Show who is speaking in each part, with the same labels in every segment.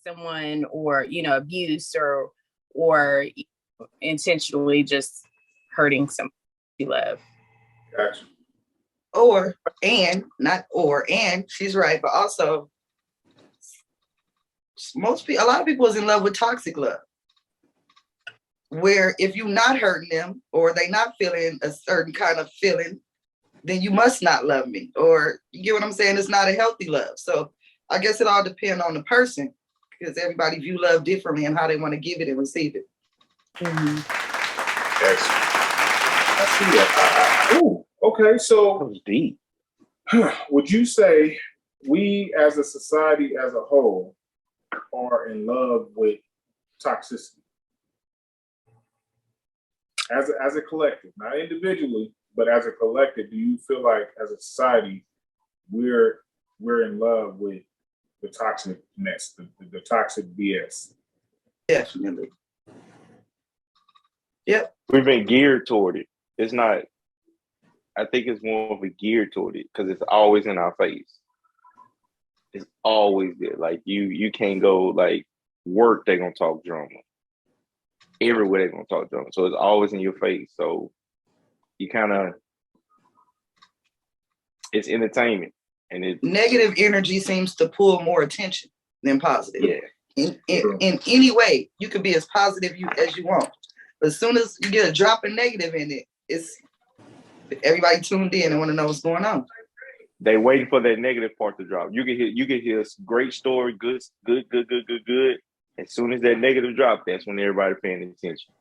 Speaker 1: someone, or abuse, or intentionally just hurting someone you love.
Speaker 2: Gotcha.
Speaker 3: And she's right, but also a lot of people is in love with toxic love, where if you're not hurting them or they not feeling a certain kind of feeling, then you must not love me, or you get what I'm saying? It's not a healthy love. So I guess it all depends on the person, because everybody view love differently and how they want to give it and receive it.
Speaker 2: Mm-hmm. Yes. I see that. Okay, so
Speaker 4: that was deep.
Speaker 2: Would you say we as a society as a whole are in love with toxicity? As a collective, not individually, but as a collective, do you feel like as a society we're in love with the toxicness, the toxic BS?
Speaker 3: Definitely. Yep.
Speaker 4: We've been geared toward it. It's not, I think it's more of a geared toward it because it's always in our face. It's always there. Like you can't go like work, they're gonna talk drama. Everywhere they're gonna talk drama. So it's always in your face. So you it's entertainment. And
Speaker 3: negative energy seems to pull more attention than positive.
Speaker 4: Yeah.
Speaker 3: In any way, you can be as positive as you want. But as soon as you get a drop of negative in it, it's everybody tuned in and want to know what's going on.
Speaker 4: They waiting for that negative part to drop. You can hear a great story, good. As soon as that negative drop, that's when everybody paying attention.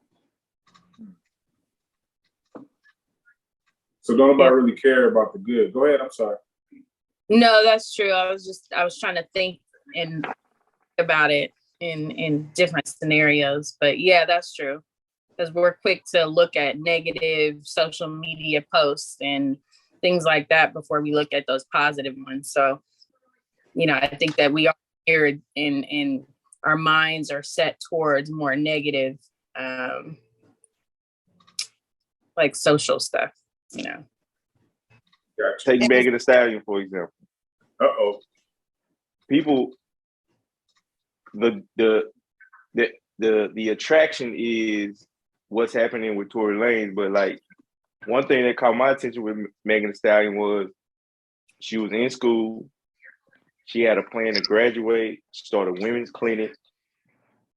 Speaker 2: So don't nobody really care about the good. Go ahead. I'm sorry.
Speaker 1: No, that's true. I was trying to think and about it in different scenarios, but yeah, that's true. Because we're quick to look at negative social media posts and things like that before we look at those positive ones. So, I think that we are here and our minds are set towards more negative, like social stuff,
Speaker 2: Gotcha.
Speaker 4: Take Megan Thee Stallion, for example. People, the attraction is what's happening with Tory Lanez, but like one thing that caught my attention with Megan Thee Stallion was she was in school. She had a plan to graduate, start a women's clinic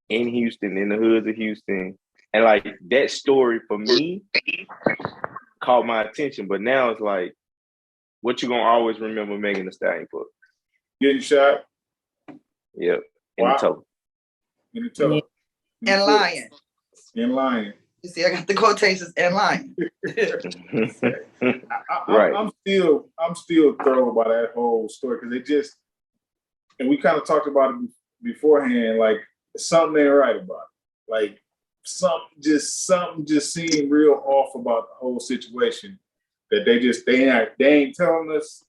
Speaker 4: in Houston, in the hoods of Houston. And like that story for me caught my attention. But now it's like, what you gonna always remember Megan Thee Stallion for?
Speaker 2: Getting shot?
Speaker 4: Yep. In the toe.
Speaker 2: In the toe.
Speaker 3: And lying.
Speaker 2: And lying.
Speaker 3: You see, I got the quotations and lying.
Speaker 4: Right.
Speaker 2: I'm still thrown by that whole story because it just, and we kind of talked about it beforehand, like something ain't right about it. Like something just seemed real off about the whole situation that they ain't telling us,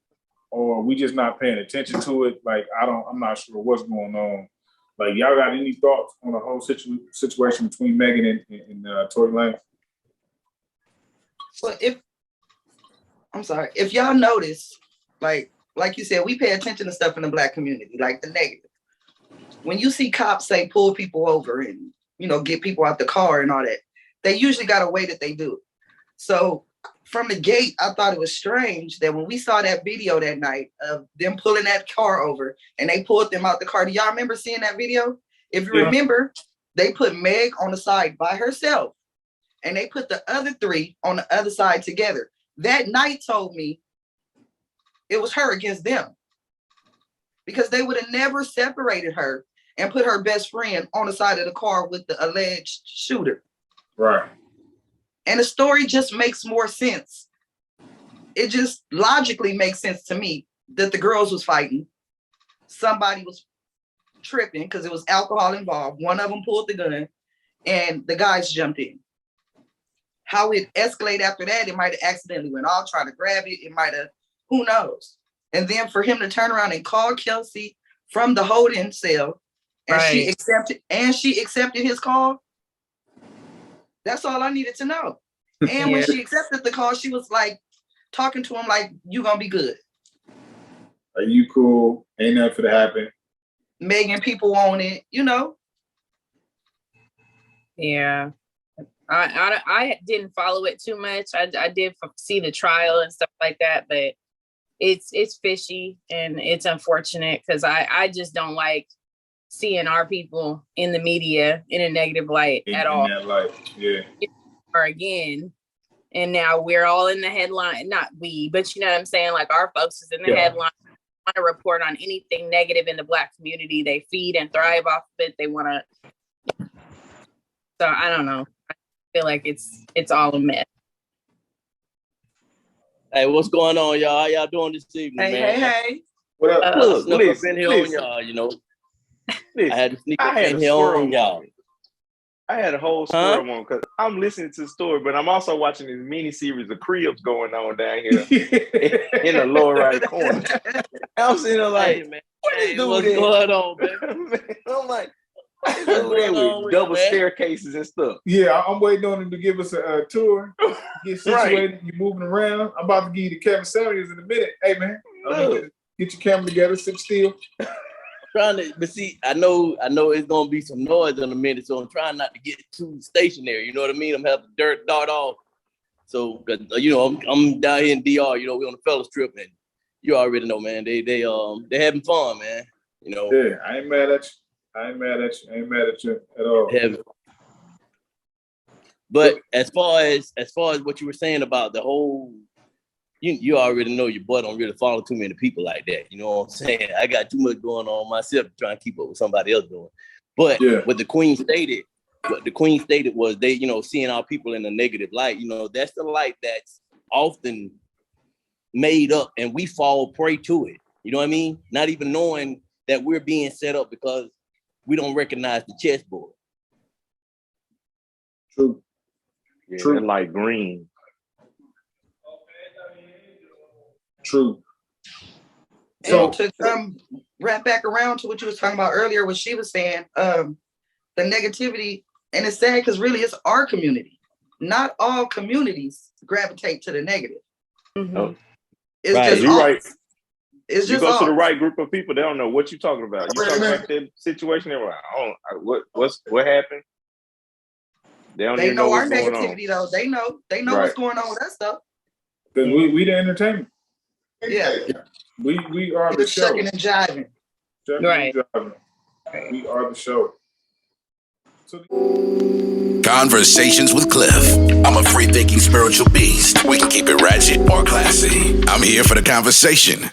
Speaker 2: or we just not paying attention to it. Like I'm not sure what's going on. Like, y'all got any thoughts on the whole situation between Megan and Tory Lanez?
Speaker 3: Well, if y'all notice, like you said, we pay attention to stuff in the Black community, like the negative. When you see cops say pull people over and, get people out the car and all that, they usually got a way that they do it. So from the gate, I thought it was strange that when we saw that video that night of them pulling that car over and they pulled them out the car. Do y'all remember seeing that video? If you remember, they put Meg on the side by herself and they put the other three on the other side together. That night told me it was her against them, because they would have never separated her and put her best friend on the side of the car with the alleged shooter.
Speaker 2: Right.
Speaker 3: And the story just makes more sense. It just logically makes sense to me that the girls was fighting. Somebody was tripping because it was alcohol involved. One of them pulled the gun and the guys jumped in. How it escalated after that, it might have accidentally went off, tried to grab it. It might have, who knows? And then for him to turn around and call Kelsey from the holding cell and she accepted his call. That's all I needed to know. And when she accepted the call, she was like talking to him like, you gonna be good.
Speaker 2: Are you cool? Ain't nothing to happen.
Speaker 3: Megan people on it, you know.
Speaker 1: Yeah. I didn't follow it too much. I did see the trial and stuff like that, but it's fishy and it's unfortunate because I just don't like seeing our people in the media in a negative light at all.
Speaker 2: In that light, yeah.
Speaker 1: Or again, and now we're all in the headline. Not we, but you know what I'm saying. Like our folks is in the headline. Want to report on anything negative in the Black community. They feed and thrive off of it. They want to. So I don't know. I feel like it's all a mess.
Speaker 5: Hey, what's going on, y'all? How y'all doing this evening, man?
Speaker 3: Hey.
Speaker 2: What up?
Speaker 5: Look,
Speaker 4: listen,
Speaker 5: been here
Speaker 4: listen.
Speaker 5: on y'all, you know.
Speaker 4: Listen,
Speaker 5: I had to sneak
Speaker 4: I
Speaker 5: up
Speaker 4: had
Speaker 5: in
Speaker 4: a
Speaker 5: here
Speaker 4: squirrel
Speaker 5: on y'all.
Speaker 4: I had a whole story on because I'm listening to the story, but I'm also watching this mini series of cribs going on down here in the lower right corner. I'm sitting there like,
Speaker 5: Hey, man.
Speaker 4: what is dude
Speaker 5: what's
Speaker 4: in?
Speaker 5: going on, man?
Speaker 4: I'm like,
Speaker 5: What's
Speaker 4: dude
Speaker 5: going
Speaker 4: with
Speaker 5: on with
Speaker 4: double
Speaker 5: you, man?
Speaker 4: staircases and stuff.
Speaker 2: Yeah, I'm waiting on him to give us a tour. Get situated.
Speaker 4: Right.
Speaker 2: You're moving around. I'm about to give you the Kevin Samuels in a minute. Hey, man, get your camera together. Sit still.
Speaker 5: Trying to, but see, I know it's gonna be some noise in a minute, so I'm trying not to get too stationary. You know what I mean? I'm having dirt dart off. So, you know, I'm down here in DR. You know, we're on a fellas trip, and you already know, man. They having fun, man. You know.
Speaker 2: Yeah, I ain't mad at you. I ain't mad at you at all.
Speaker 5: But as far as what you were saying about the whole, you already know your boy don't really follow too many people like that. You know what I'm saying? I got too much going on myself to try and keep up with somebody else doing. But what the Queen stated was they, you know, seeing our people in a negative light, you know, that's the light that's often made up and we fall prey to it. You know what I mean? Not even knowing that we're being set up because we don't recognize the chessboard.
Speaker 2: True.
Speaker 4: Yeah, they're like green.
Speaker 2: True.
Speaker 3: So to wrap back around to what you was talking about earlier, what she was saying, the negativity, and it's sad because really it's our community. Not all communities gravitate to the negative.
Speaker 1: Mm-hmm.
Speaker 3: It's
Speaker 5: right.
Speaker 3: just
Speaker 4: You're right.
Speaker 3: It's
Speaker 4: you
Speaker 3: just
Speaker 4: go to the right group of people, they don't know what you're talking about. You talking
Speaker 2: Right.
Speaker 4: about that situation, they're like, what happened? They don't even
Speaker 3: know
Speaker 4: know
Speaker 3: our
Speaker 4: what's going
Speaker 3: negativity
Speaker 4: on.
Speaker 3: though. They know what's going on with that stuff.
Speaker 2: Because we the entertainment.
Speaker 3: Yeah.
Speaker 2: We are the
Speaker 3: It's
Speaker 2: show.
Speaker 3: shucking and jiving.
Speaker 1: Right.
Speaker 2: We are the show.
Speaker 6: Conversations with Cliff. I'm a free-thinking spiritual beast. We can keep it ratchet or classy. I'm here for the conversation.